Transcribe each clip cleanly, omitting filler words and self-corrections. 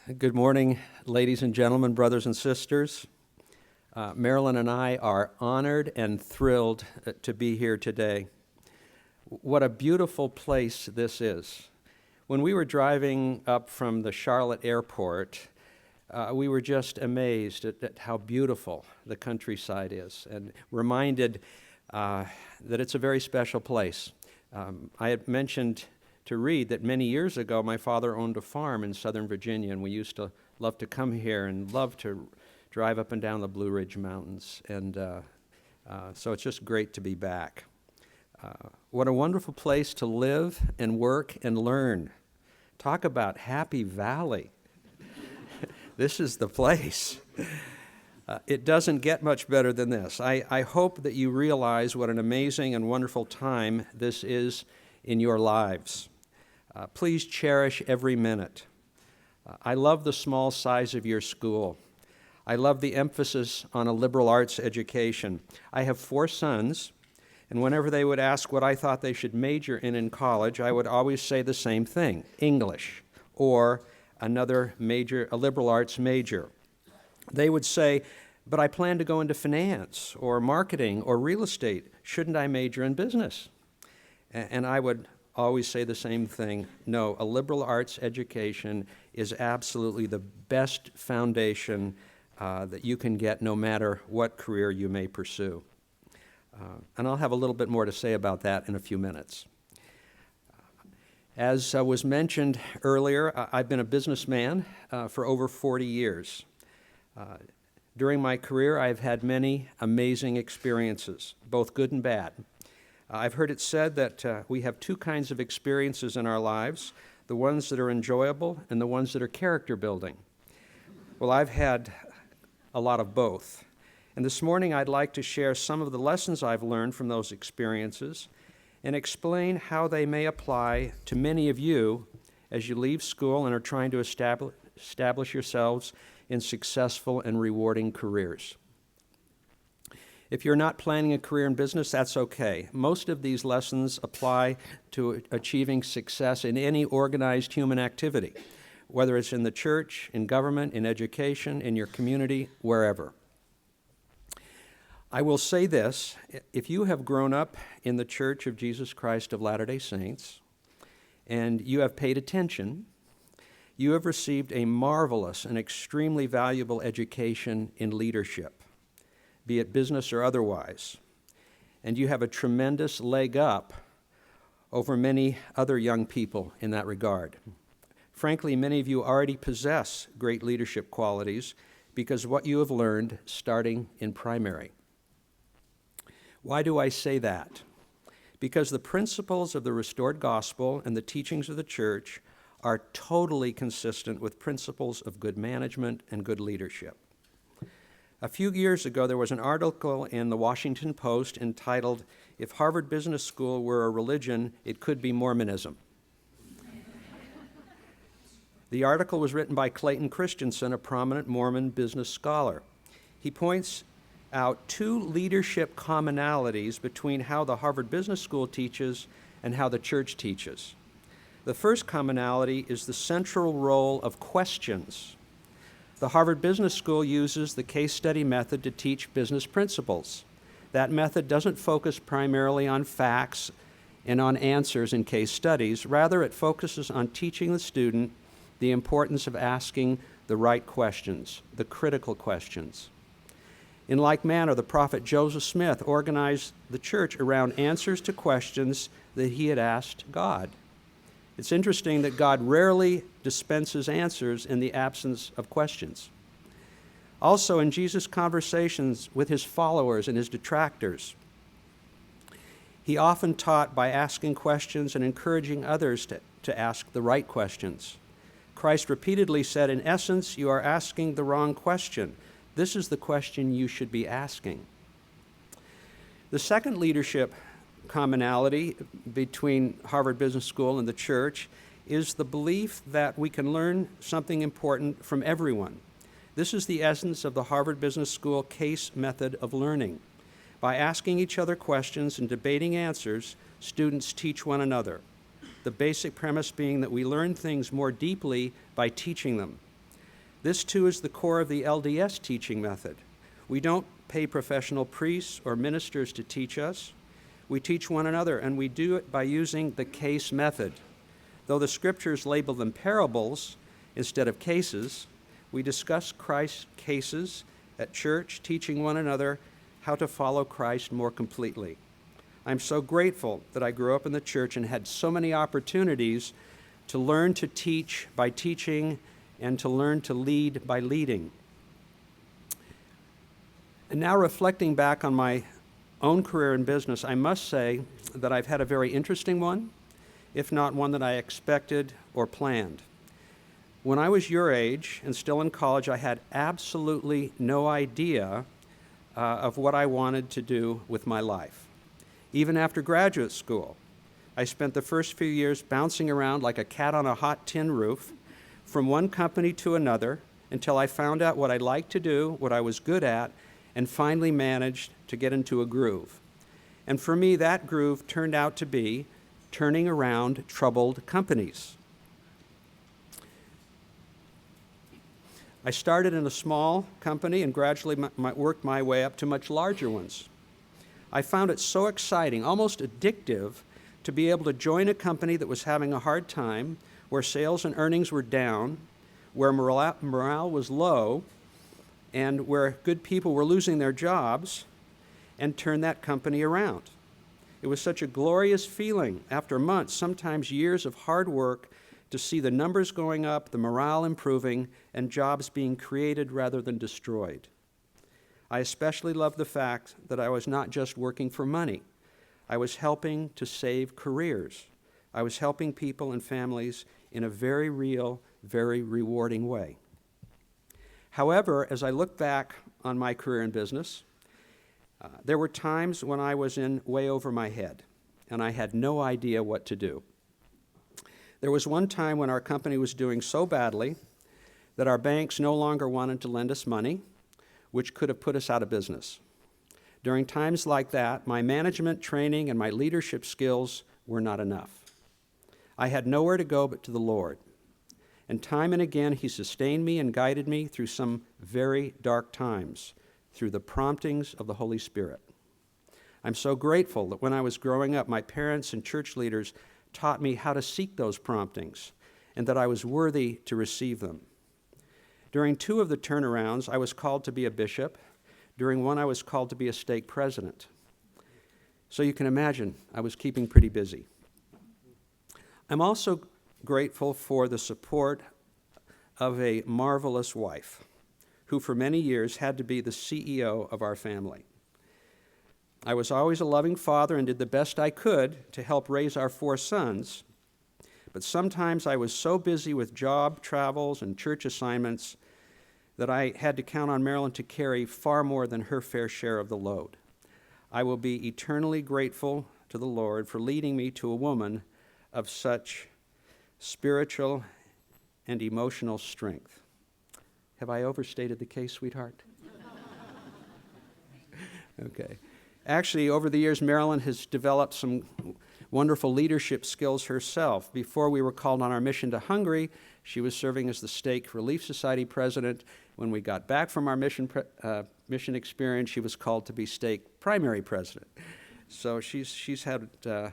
Good morning, ladies and gentlemen, brothers and sisters. Marilyn and I are honored and thrilled to be here today. What a beautiful place this is. When we were driving up from the Charlotte airport, we were just amazed at how beautiful the countryside is and reminded that it's a very special place. I had mentioned to read that many years ago my father owned a farm in Southern Virginia, and we used to love to come here and love to drive up and down the Blue Ridge Mountains, and so it's just great to be back. What a wonderful place to live and work and learn. Talk about Happy Valley. This is the place. It doesn't get much better than this. I hope that you realize what an amazing and wonderful time this is in your lives. Please cherish every minute. I love the small size of your school. I love the emphasis on a liberal arts education. I have 4 sons, and whenever they would ask what I thought they should major in college, I would always say the same thing: English, or another major, a liberal arts major. They would say, "But I plan to go into finance, or marketing, or real estate. Shouldn't I major in business?" And I would always say the same thing: no, a liberal arts education is absolutely the best foundation that you can get no matter what career you may pursue. And I'll have a little bit more to say about that in a few minutes. As was mentioned earlier, I've been a businessman for over 40 years. During my career, I've had many amazing experiences, both good and bad. I've heard it said that we have 2 kinds of experiences in our lives: the ones that are enjoyable and the ones that are character building. Well, I've had a lot of both. And this morning I'd like to share some of the lessons I've learned from those experiences and explain how they may apply to many of you as you leave school and are trying to establish yourselves in successful and rewarding careers. If you're not planning a career in business, that's okay. Most of these lessons apply to achieving success in any organized human activity, whether it's in the church, in government, in education, in your community, wherever. I will say this: if you have grown up in the Church of Jesus Christ of Latter-day Saints and you have paid attention, you have received a marvelous and extremely valuable education in leadership, be it business or otherwise, and you have a tremendous leg up over many other young people in that regard. Frankly, many of you already possess great leadership qualities because of what you have learned starting in primary. Why do I say that? Because the principles of the restored gospel and the teachings of the church are totally consistent with principles of good management and good leadership. A few years ago, there was an article in the Washington Post entitled, "If Harvard Business School Were a Religion, It Could Be Mormonism." The article was written by Clayton Christensen, a prominent Mormon business scholar. He points out 2 leadership commonalities between how the Harvard Business School teaches and how the church teaches. The first commonality is the central role of questions. The Harvard Business School uses the case study method to teach business principles. That method doesn't focus primarily on facts and on answers in case studies. Rather, it focuses on teaching the student the importance of asking the right questions, the critical questions. In like manner, the prophet Joseph Smith organized the church around answers to questions that he had asked God. It's interesting that God rarely dispenses answers in the absence of questions. Also, in Jesus' conversations with his followers and his detractors, he often taught by asking questions and encouraging others to ask the right questions. Christ repeatedly said, "In essence, you are asking the wrong question. This is the question you should be asking." The second leadership commonality between Harvard Business School and the church is the belief that we can learn something important from everyone. This is the essence of the Harvard Business School case method of learning. By asking each other questions and debating answers, students teach one another. The basic premise being that we learn things more deeply by teaching them. This, too, is the core of the LDS teaching method. We don't pay professional priests or ministers to teach us. We teach one another, and we do it by using the case method. Though the Scriptures label them parables instead of cases, we discuss Christ's cases at church, teaching one another how to follow Christ more completely. I'm so grateful that I grew up in the church and had so many opportunities to learn to teach by teaching and to learn to lead by leading. And now, reflecting back on my own career in business, I must say that I've had a very interesting one, if not one that I expected or planned. When I was your age and still in college, I had absolutely no idea of what I wanted to do with my life. Even after graduate school, I spent the first few years bouncing around like a cat on a hot tin roof from one company to another until I found out what I liked to do, what I was good at, and finally managed to get into a groove. And for me, that groove turned out to be turning around troubled companies. I started in a small company and gradually worked my way up to much larger ones. I found it so exciting, almost addictive, to be able to join a company that was having a hard time, where sales and earnings were down, where morale was low, and where good people were losing their jobs, and turn that company around. It was such a glorious feeling after months, sometimes years of hard work, to see the numbers going up, the morale improving, and jobs being created rather than destroyed. I especially loved the fact that I was not just working for money. I was helping to save careers. I was helping people and families in a very real, very rewarding way. However, as I look back on my career in business, there were times when I was in way over my head, and I had no idea what to do. There was one time when our company was doing so badly that our banks no longer wanted to lend us money, which could have put us out of business. During times like that, my management training and my leadership skills were not enough. I had nowhere to go but to the Lord. And time and again, He sustained me and guided me through some very dark times, through the promptings of the Holy Spirit. I'm so grateful that when I was growing up, my parents and church leaders taught me how to seek those promptings and that I was worthy to receive them. During 2 of the turnarounds, I was called to be a bishop. During one, I was called to be a stake president. So you can imagine, I was keeping pretty busy. I'm also grateful for the support of a marvelous wife, who for many years had to be the CEO of our family. I was always a loving father and did the best I could to help raise our 4 sons, but sometimes I was so busy with job travels and church assignments that I had to count on Marilyn to carry far more than her fair share of the load. I will be eternally grateful to the Lord for leading me to a woman of such spiritual and emotional strength. Have I overstated the case, sweetheart? Okay. Actually, over the years, Marilyn has developed some wonderful leadership skills herself. Before we were called on our mission to Hungary, she was serving as the Stake Relief Society president. When we got back from our mission experience, she was called to be Stake primary president. So she's had a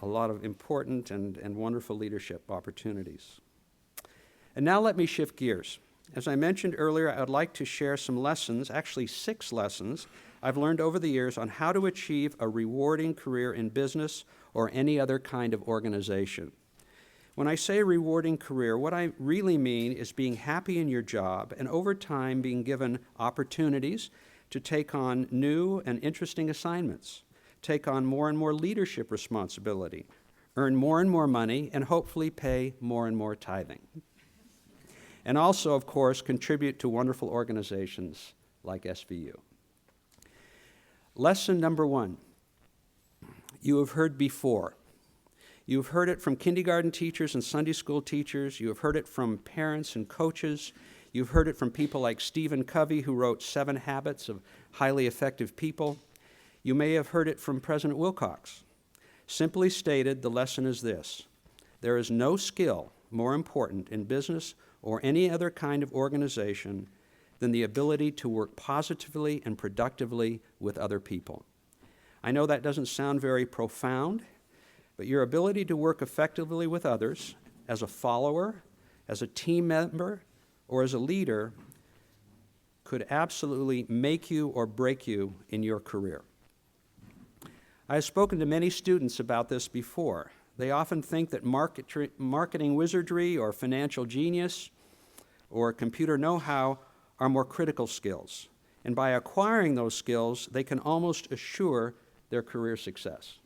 lot of important and wonderful leadership opportunities. And now let me shift gears. As I mentioned earlier, I would like to share some lessons, actually 6 lessons, I've learned over the years on how to achieve a rewarding career in business or any other kind of organization. When I say rewarding career, what I really mean is being happy in your job and over time being given opportunities to take on new and interesting assignments, take on more and more leadership responsibility, earn more and more money, and hopefully pay more and more tithing. And also, of course, contribute to wonderful organizations like SVU. Lesson number 1, you have heard before. You've heard it from kindergarten teachers and Sunday school teachers. You have heard it from parents and coaches. You've heard it from people like Stephen Covey, who wrote 7 Habits of Highly Effective People. You may have heard it from President Wilcox. Simply stated, the lesson is this: there is no skill more important in business or any other kind of organization than the ability to work positively and productively with other people. I know that doesn't sound very profound, but your ability to work effectively with others as a follower, as a team member, or as a leader could absolutely make you or break you in your career. I have spoken to many students about this before. They often think that marketing wizardry or financial genius or computer know-how are more critical skills. And by acquiring those skills, they can almost assure their career success.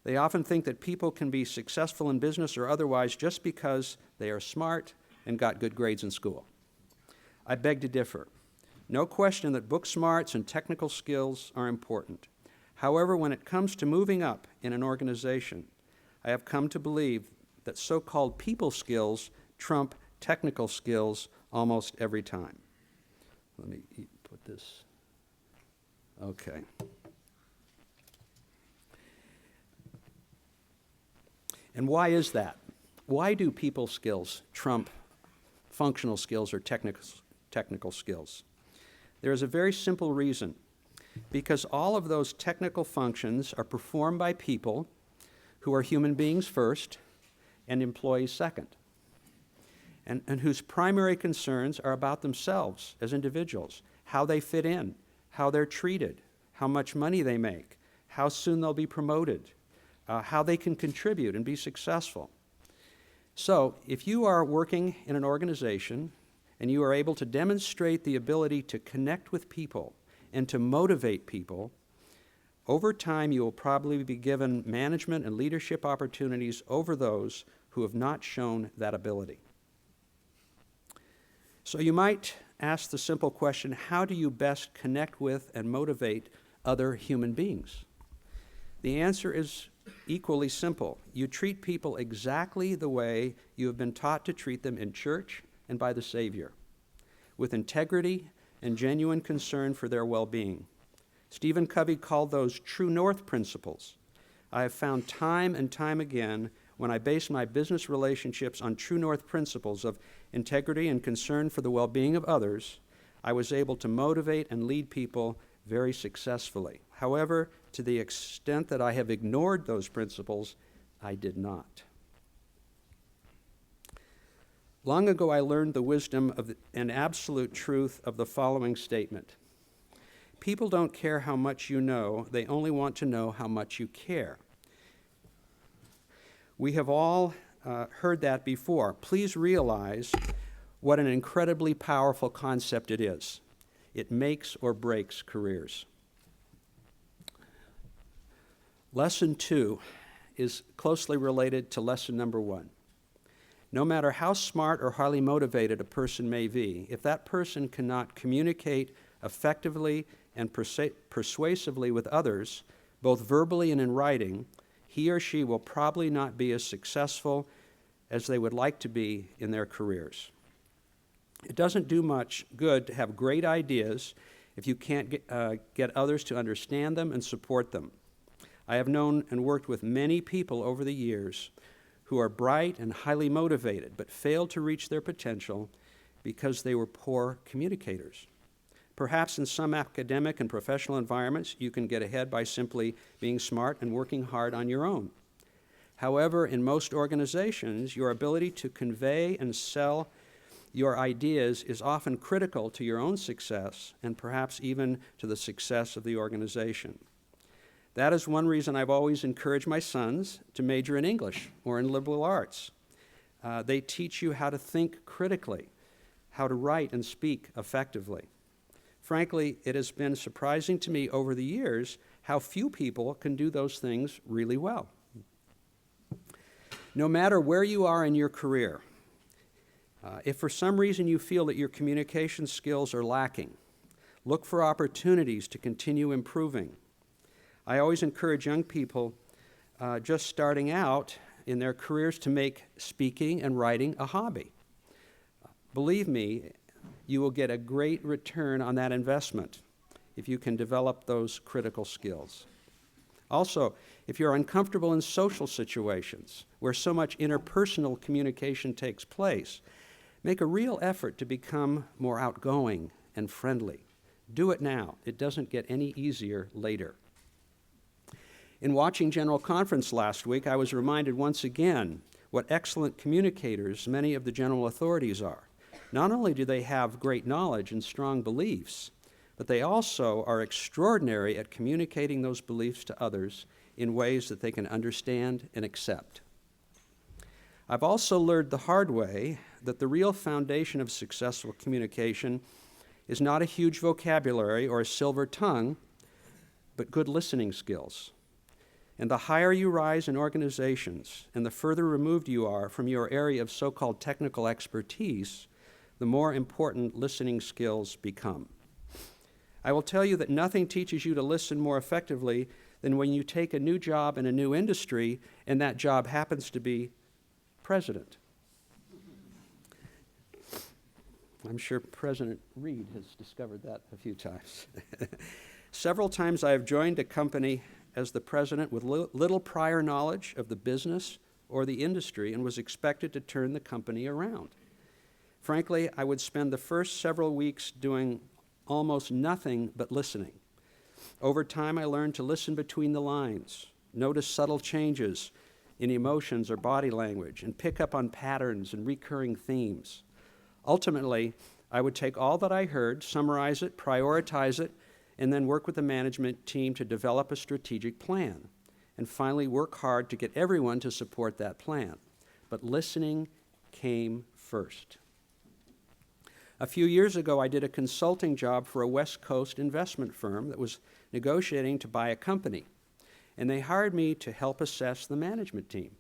They often think that people can be successful in business or otherwise just because they are smart and got good grades in school. I beg to differ. No question that book smarts and technical skills are important. However, when it comes to moving up in an organization, I have come to believe that so-called people skills trump technical skills almost every time. Let me put this. Okay. And why is that? Why do people skills trump functional skills or technical skills? There is a very simple reason. Because all of those technical functions are performed by people who are human beings first and employees second, and whose primary concerns are about themselves as individuals, how they fit in, how they're treated, how much money they make, how soon they'll be promoted, how they can contribute and be successful. So if you are working in an organization and you are able to demonstrate the ability to connect with people and to motivate people, over time you will probably be given management and leadership opportunities over those who have not shown that ability. So you might ask the simple question, how do you best connect with and motivate other human beings? The answer is equally simple. You treat people exactly the way you have been taught to treat them in church and by the Savior, with integrity and genuine concern for their well-being. Stephen Covey called those true north principles. I have found time and time again when I base my business relationships on true north principles of integrity and concern for the well-being of others, I was able to motivate and lead people very successfully. However, to the extent that I have ignored those principles, I did not. Long ago, I learned the wisdom of and absolute truth of the following statement. People don't care how much you know, they only want to know how much you care. We have all heard that before. Please realize what an incredibly powerful concept it is. It makes or breaks careers. Lesson 2 is closely related to lesson number 1. No matter how smart or highly motivated a person may be, if that person cannot communicate effectively and persuasively with others, both verbally and in writing, he or she will probably not be as successful as they would like to be in their careers. It doesn't do much good to have great ideas if you can't get others to understand them and support them. I have known and worked with many people over the years who are bright and highly motivated, but failed to reach their potential because they were poor communicators. Perhaps in some academic and professional environments, you can get ahead by simply being smart and working hard on your own. However, in most organizations, your ability to convey and sell your ideas is often critical to your own success and perhaps even to the success of the organization. That is one reason I've always encouraged my sons to major in English or in liberal arts. They teach you how to think critically, how to write and speak effectively. Frankly, it has been surprising to me over the years how few people can do those things really well. No matter where you are in your career, if for some reason you feel that your communication skills are lacking, look for opportunities to continue improving. I always encourage young people just starting out in their careers to make speaking and writing a hobby. Believe me, you will get a great return on that investment if you can develop those critical skills. Also, if you're uncomfortable in social situations where so much interpersonal communication takes place, Make a real effort to become more outgoing and friendly. Do it now. It doesn't get any easier later. In watching General Conference last week, I was reminded once again what excellent communicators many of the general authorities are. Not only do they have great knowledge and strong beliefs, but they also are extraordinary at communicating those beliefs to others in ways that they can understand and accept. I've also learned the hard way that the real foundation of successful communication is not a huge vocabulary or a silver tongue, but good listening skills. And the higher you rise in organizations and the further removed you are from your area of so-called technical expertise, the more important listening skills become. I will tell you that nothing teaches you to listen more effectively than when you take a new job in a new industry and that job happens to be president. I'm sure President Reed has discovered that a few times. Several times I have joined a company as the president with little prior knowledge of the business or the industry and was expected to turn the company around. Frankly, I would spend the first several weeks doing almost nothing but listening. Over time, I learned to listen between the lines, notice subtle changes in emotions or body language, and pick up on patterns and recurring themes. Ultimately, I would take all that I heard, summarize it, prioritize it, and then work with the management team to develop a strategic plan, and finally work hard to get everyone to support that plan. But listening came first. A few years ago, I did a consulting job for a West Coast investment firm that was negotiating to buy a company, and they hired me to help assess the management team.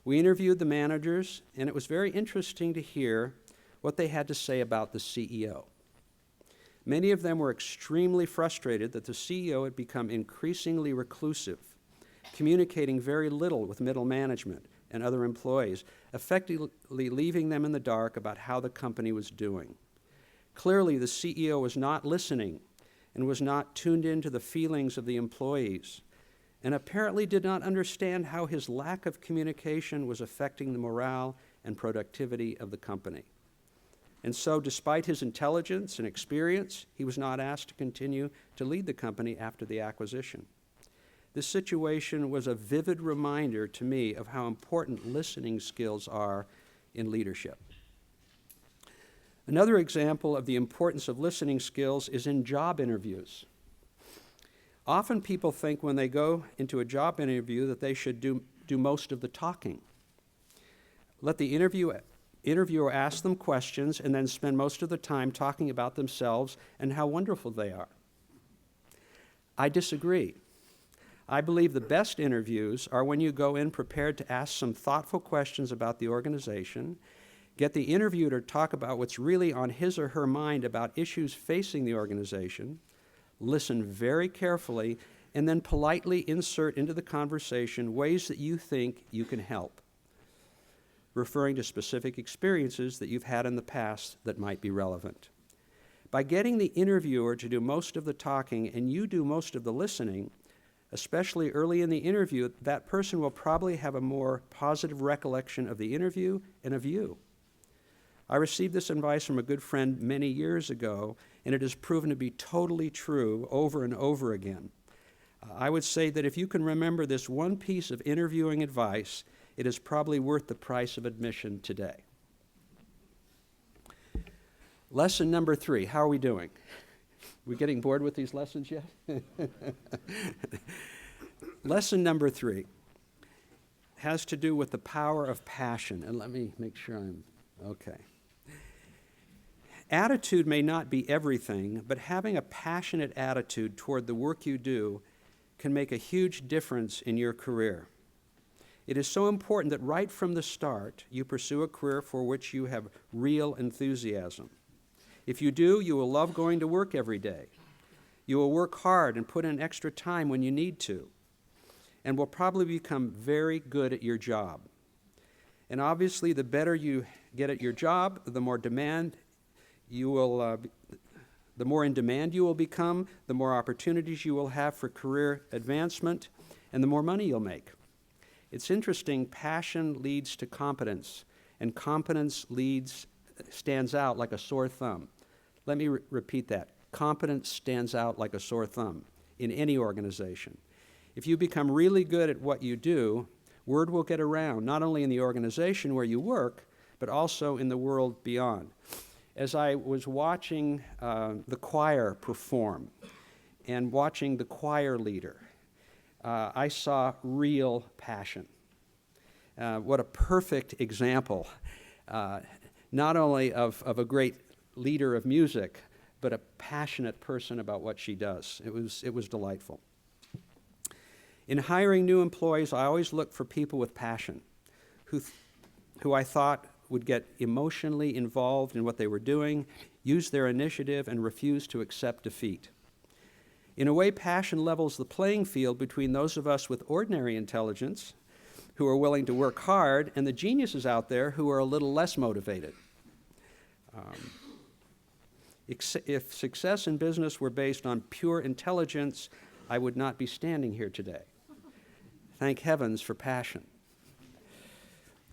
We interviewed the managers, and it was very interesting to hear what they had to say about the CEO. Many of them were extremely frustrated that the CEO had become increasingly reclusive, communicating very little with middle management and other employees, effectively leaving them in the dark about how the company was doing. Clearly, the CEO was not listening and was not tuned into the feelings of the employees, and apparently did not understand how his lack of communication was affecting the morale and productivity of the company. And so, despite his intelligence and experience, he was not asked to continue to lead the company after the acquisition. This situation was a vivid reminder to me of how important listening skills are in leadership. Another example of the importance of listening skills is in job interviews. Often people think when they go into a job interview that they should do most of the talking. Let the interviewer ask them questions and then spend most of the time talking about themselves and how wonderful they are. I disagree. I believe the best interviews are when you go in prepared to ask some thoughtful questions about the organization, get the interviewer to talk about what's really on his or her mind about issues facing the organization, listen very carefully, and then politely insert into the conversation ways that you think you can help, referring to specific experiences that you've had in the past that might be relevant. By getting the interviewer to do most of the talking and you do most of the listening, especially early in the interview, that person will probably have a more positive recollection of the interview and of you. I received this advice from a good friend many years ago, and it has proven to be totally true over and over again. I would say that if you can remember this one piece of interviewing advice, it is probably worth the price of admission today. Lesson number 3, how are we doing? We getting bored with these lessons yet? Lesson number 3 has to do with the power of passion. And let me make sure I'm okay. Attitude may not be everything, but having a passionate attitude toward the work you do can make a huge difference in your career. It is so important that right from the start, you pursue a career for which you have real enthusiasm. If you do, you will love going to work every day. You will work hard and put in extra time when you need to, and will probably become very good at your job. And obviously, the better you get at your job, the more in demand you will become, the more opportunities you will have for career advancement, and the more money you'll make. It's interesting, passion leads to competence, and competence leads stands out like a sore thumb. Let me repeat that. Competence stands out like a sore thumb in any organization. If you become really good at what you do, word will get around, not only in the organization where you work, but also in the world beyond. As I was watching the choir perform and watching the choir leader, I saw real passion. What a perfect example, not only of a great leader of music, but a passionate person about what she does. It was delightful. In hiring new employees, I always look for people with passion, who I thought would get emotionally involved in what they were doing, use their initiative, and refuse to accept defeat. In a way, passion levels the playing field between those of us with ordinary intelligence, who are willing to work hard, and the geniuses out there who are a little less motivated. If success in business were based on pure intelligence, I would not be standing here today. Thank heavens for passion.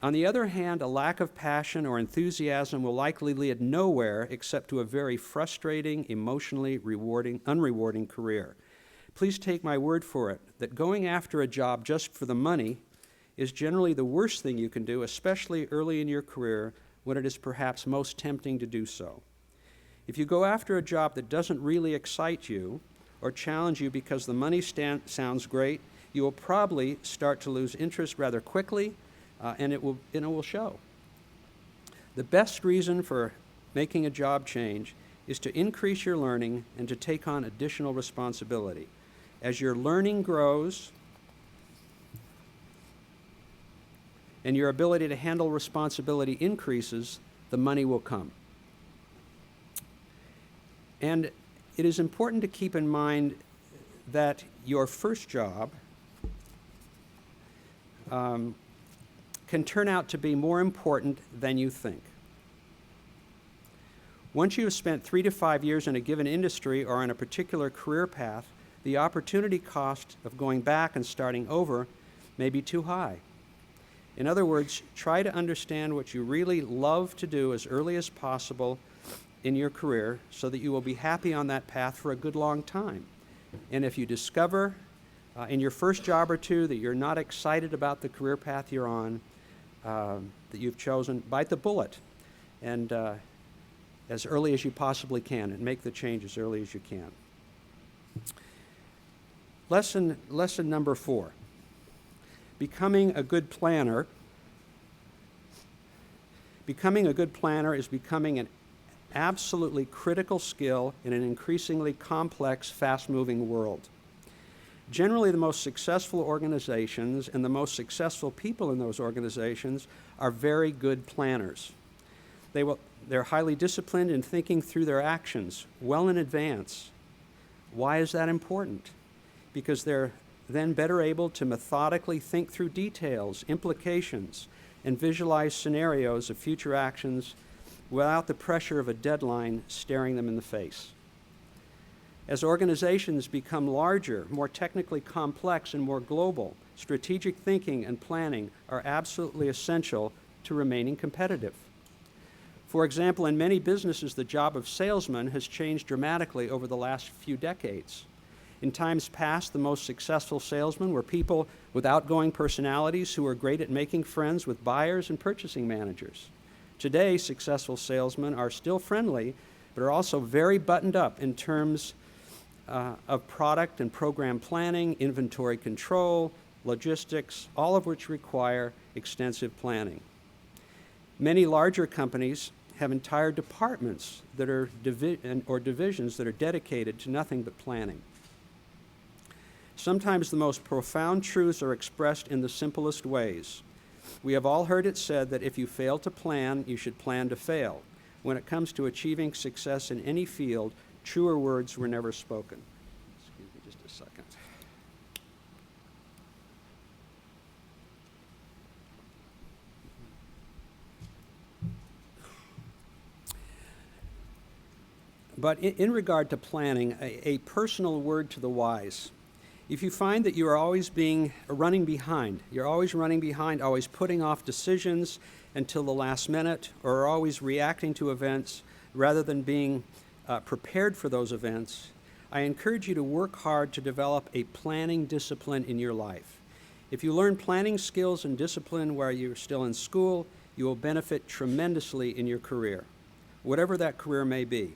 On the other hand, a lack of passion or enthusiasm will likely lead nowhere except to a very frustrating, emotionally unrewarding career. Please take my word for it that going after a job just for the money is generally the worst thing you can do, especially early in your career when it is perhaps most tempting to do so. If you go after a job that doesn't really excite you or challenge you because the money sounds great, you will probably start to lose interest rather quickly, and it will show. The best reason for making a job change is to increase your learning and to take on additional responsibility. As your learning grows and your ability to handle responsibility increases, the money will come. And it is important to keep in mind that your first job can turn out to be more important than you think. Once you have spent 3 to 5 years in a given industry or on a particular career path, the opportunity cost of going back and starting over may be too high. In other words, try to understand what you really love to do as early as possible in your career so that you will be happy on that path for a good long time. And if you discover in your first job or two that you're not excited about the career path you're on, that you've chosen, bite the bullet and as early as you possibly can, and make the change as early as you can. Lesson number 4. Becoming a good planner. Becoming a good planner is becoming an absolutely critical skill in an increasingly complex, fast-moving world. Generally, the most successful organizations and the most successful people in those organizations are very good planners. They're highly disciplined in thinking through their actions well in advance. Why is that important? Because they're then better able to methodically think through details, implications, and visualize scenarios of future actions without the pressure of a deadline staring them in the face. As organizations become larger, more technically complex, and more global, strategic thinking and planning are absolutely essential to remaining competitive. For example, in many businesses, the job of salesman has changed dramatically over the last few decades. In times past, the most successful salesmen were people with outgoing personalities who were great at making friends with buyers and purchasing managers. Today, successful salesmen are still friendly, but are also very buttoned up in terms of product and program planning, inventory control, logistics, all of which require extensive planning. Many larger companies have entire departments that are divisions that are dedicated to nothing but planning. Sometimes the most profound truths are expressed in the simplest ways. We have all heard it said that if you fail to plan, you should plan to fail. When it comes to achieving success in any field, truer words were never spoken. Excuse me just a second. But in regard to planning, a personal word to the wise. If you find that you are always running behind, you're always running behind, always putting off decisions until the last minute, or are always reacting to events rather than being prepared for those events, I encourage you to work hard to develop a planning discipline in your life. If you learn planning skills and discipline while you're still in school, you will benefit tremendously in your career, whatever that career may be.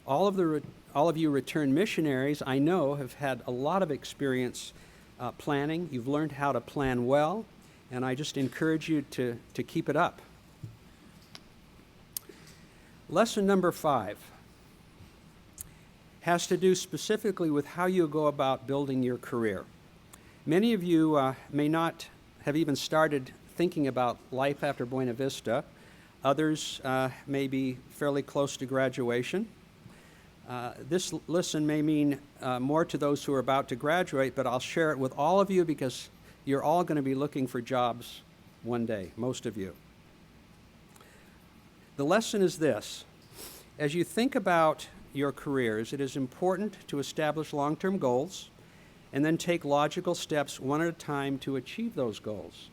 All of you returned missionaries, I know, have had a lot of experience planning. You've learned how to plan well, and I just encourage you to keep it up. Lesson number 5 has to do specifically with how you go about building your career. Many of you may not have even started thinking about life after Buena Vista. Others may be fairly close to graduation. This lesson may mean more to those who are about to graduate, but I'll share it with all of you because you're all going to be looking for jobs one day, most of you. The lesson is this: as you think about your careers, it is important to establish long-term goals and then take logical steps one at a time to achieve those goals.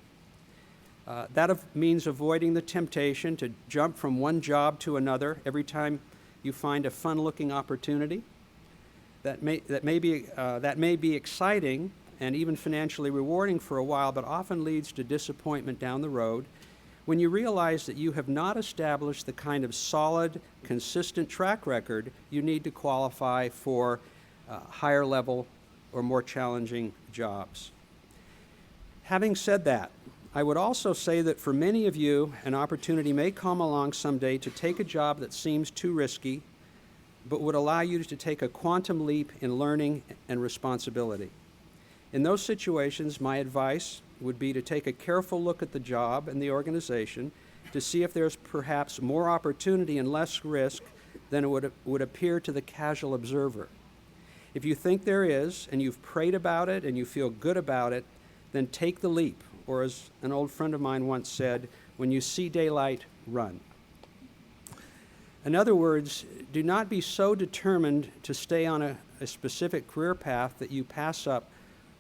That means avoiding the temptation to jump from one job to another every time you find a fun-looking opportunity. That may be exciting and even financially rewarding for a while, but often leads to disappointment down the road when you realize that you have not established the kind of solid, consistent track record you need to qualify for higher level or more challenging jobs. Having said that, I would also say that for many of you, an opportunity may come along someday to take a job that seems too risky, but would allow you to take a quantum leap in learning and responsibility. In those situations, my advice would be to take a careful look at the job and the organization to see if there's perhaps more opportunity and less risk than it would appear to the casual observer. If you think there is, and you've prayed about it and you feel good about it, then take the leap. Or as an old friend of mine once said, when you see daylight, run. In other words, do not be so determined to stay on a specific career path that you pass up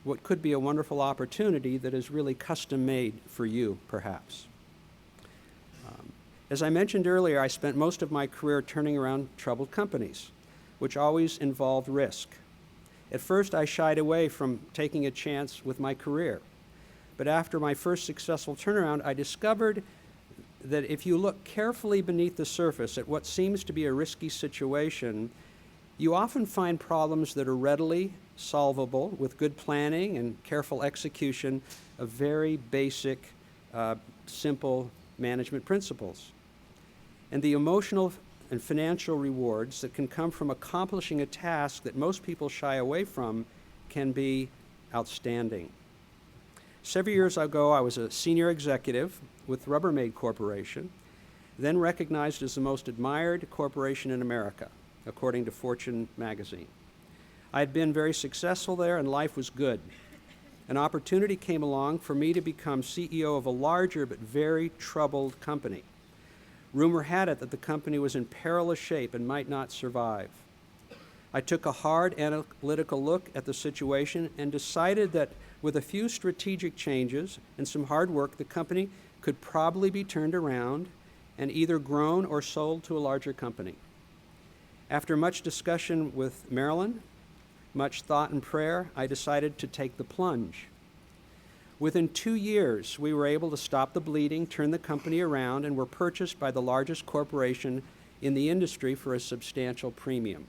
what could be a wonderful opportunity that is really custom-made for you, perhaps. As I mentioned earlier, I spent most of my career turning around troubled companies, which always involved risk. At first, I shied away from taking a chance with my career. But after my first successful turnaround, I discovered that if you look carefully beneath the surface at what seems to be a risky situation, you often find problems that are readily solvable with good planning and careful execution of very basic, simple management principles. And the emotional and financial rewards that can come from accomplishing a task that most people shy away from can be outstanding. Several years ago, I was a senior executive with Rubbermaid Corporation, then recognized as the most admired corporation in America, according to Fortune magazine. I had been very successful there, and life was good. An opportunity came along for me to become CEO of a larger but very troubled company. Rumor had it that the company was in perilous shape and might not survive. I took a hard analytical look at the situation and decided that with a few strategic changes and some hard work, the company could probably be turned around and either grown or sold to a larger company. After much discussion with Marilyn, much thought and prayer, I decided to take the plunge. Within 2 years, we were able to stop the bleeding, turn the company around, and were purchased by the largest corporation in the industry for a substantial premium.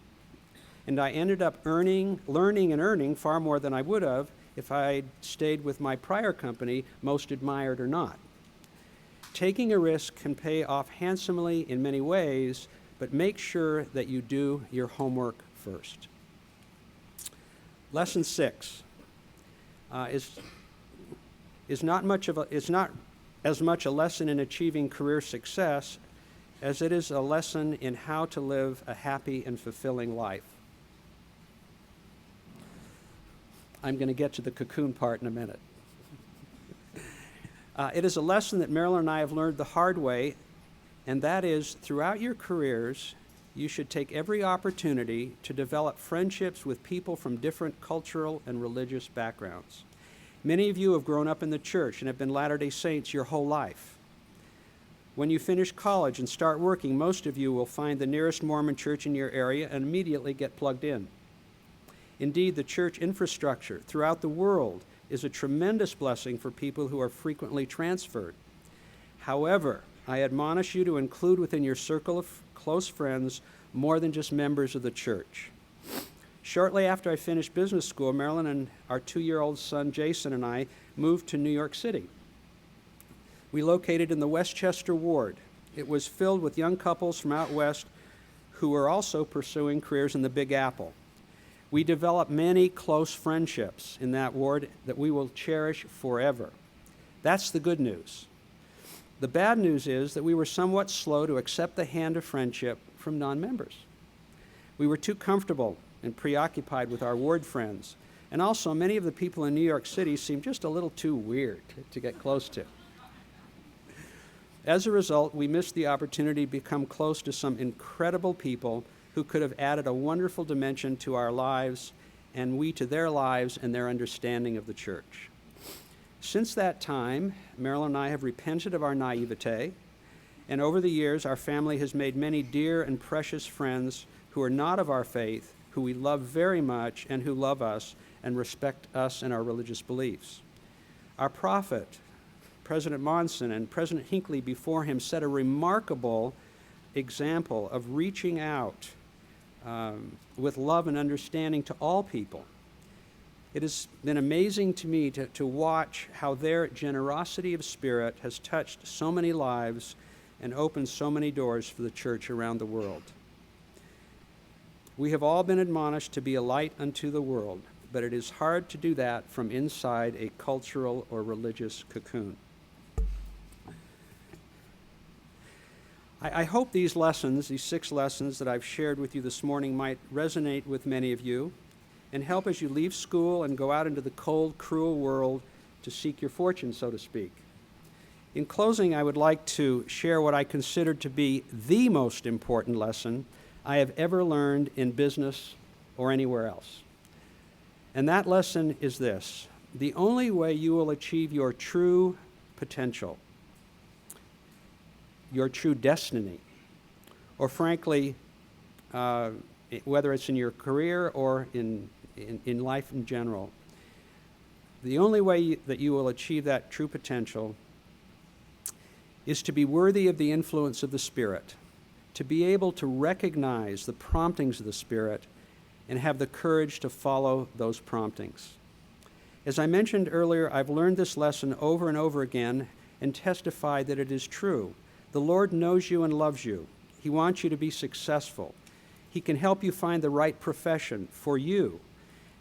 And I ended up learning and earning far more than I would have if I stayed with my prior company, most admired or not. Taking a risk can pay off handsomely in many ways, but make sure that you do your homework first. Lesson 6 is not as much a lesson in achieving career success as it is a lesson in how to live a happy and fulfilling life. I'm going to get to the cocoon part in a minute. It is a lesson that Marilyn and I have learned the hard way, and that is throughout your careers, you should take every opportunity to develop friendships with people from different cultural and religious backgrounds. Many of you have grown up in the church and have been Latter-day Saints your whole life. When you finish college and start working, most of you will find the nearest Mormon church in your area and immediately get plugged in. Indeed, the church infrastructure throughout the world is a tremendous blessing for people who are frequently transferred. However, I admonish you to include within your circle of close friends more than just members of the church. Shortly after I finished business school, Marilyn and our 2-year-old son Jason and I moved to New York City. We located in the Westchester ward. It was filled with young couples from out west who were also pursuing careers in the Big Apple. We developed many close friendships in that ward that we will cherish forever. That's the good news. The bad news is that we were somewhat slow to accept the hand of friendship from non-members. We were too comfortable and preoccupied with our ward friends, and also many of the people in New York City seemed just a little too weird to get close to. As a result, we missed the opportunity to become close to some incredible people who could have added a wonderful dimension to our lives, and we to their lives and their understanding of the church. Since that time, Marilyn and I have repented of our naivete, and over the years, our family has made many dear and precious friends who are not of our faith, who we love very much, and who love us and respect us and our religious beliefs. Our prophet, President Monson, and President Hinckley before him set a remarkable example of reaching out with love and understanding to all people. It has been amazing to me to watch how their generosity of spirit has touched so many lives and opened so many doors for the church around the world. We have all been admonished to be a light unto the world, but it is hard to do that from inside a cultural or religious cocoon. I hope these lessons, these 6 lessons that I've shared with you this morning, might resonate with many of you and help as you leave school and go out into the cold, cruel world to seek your fortune, so to speak. In closing, I would like to share what I consider to be the most important lesson I have ever learned in business or anywhere else. And that lesson is this: the only way you will achieve your true potential, your true destiny, or frankly, whether it's in your career or in life in general, the only way that you will achieve that true potential is to be worthy of the influence of the Spirit, to be able to recognize the promptings of the Spirit and have the courage to follow those promptings. As I mentioned earlier, I've learned this lesson over and over again and testified that it is true. The Lord knows you and loves you. He wants you to be successful. He can help you find the right profession for you,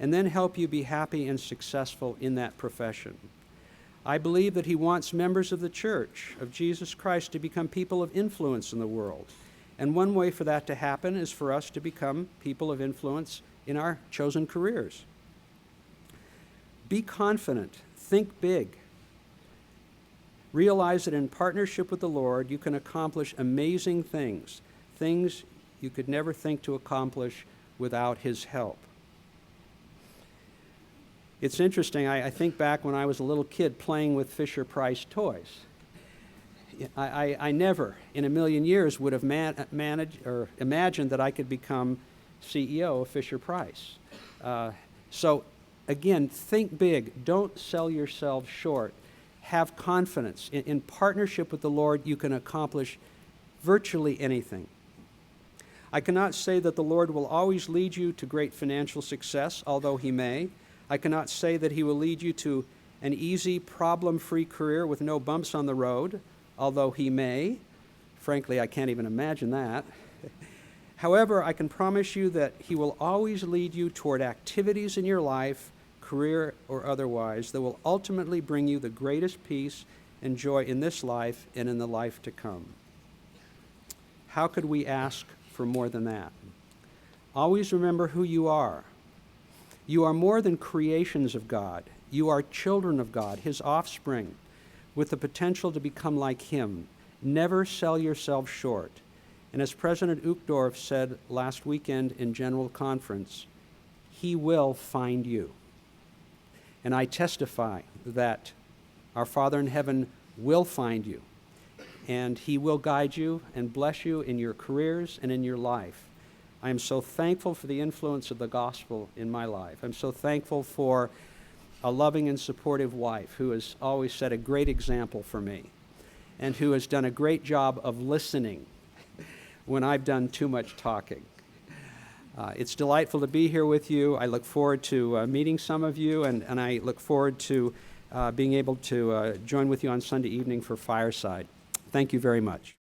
and then help you be happy and successful in that profession. I believe that He wants members of the Church of Jesus Christ to become people of influence in the world. And one way for that to happen is for us to become people of influence in our chosen careers. Be confident. Think big. Realize that in partnership with the Lord, you can accomplish amazing things, things you could never think to accomplish without His help. It's interesting, I think back when I was a little kid playing with Fisher-Price toys. I never in a million years would have managed or imagined that I could become CEO of Fisher-Price. So again, think big. Don't sell yourself short. Have confidence. In partnership with the Lord, you can accomplish virtually anything. I cannot say that the Lord will always lead you to great financial success, although He may. I cannot say that He will lead you to an easy, problem-free career with no bumps on the road, although He may. Frankly, I can't even imagine that. However, I can promise you that He will always lead you toward activities in your life, career or otherwise, that will ultimately bring you the greatest peace and joy in this life and in the life to come. How could we ask for more than that? Always remember who you are. You are more than creations of God. You are children of God, His offspring, with the potential to become like Him. Never sell yourself short. And as President Uchtdorf said last weekend in General Conference, He will find you. And I testify that our Father in heaven will find you, and He will guide you and bless you in your careers and in your life. I am so thankful for the influence of the gospel in my life. I'm so thankful for a loving and supportive wife who has always set a great example for me and who has done a great job of listening when I've done too much talking. It's delightful to be here with you. I look forward to meeting some of you, and I look forward to being able to join with you on Sunday evening for Fireside. Thank you very much.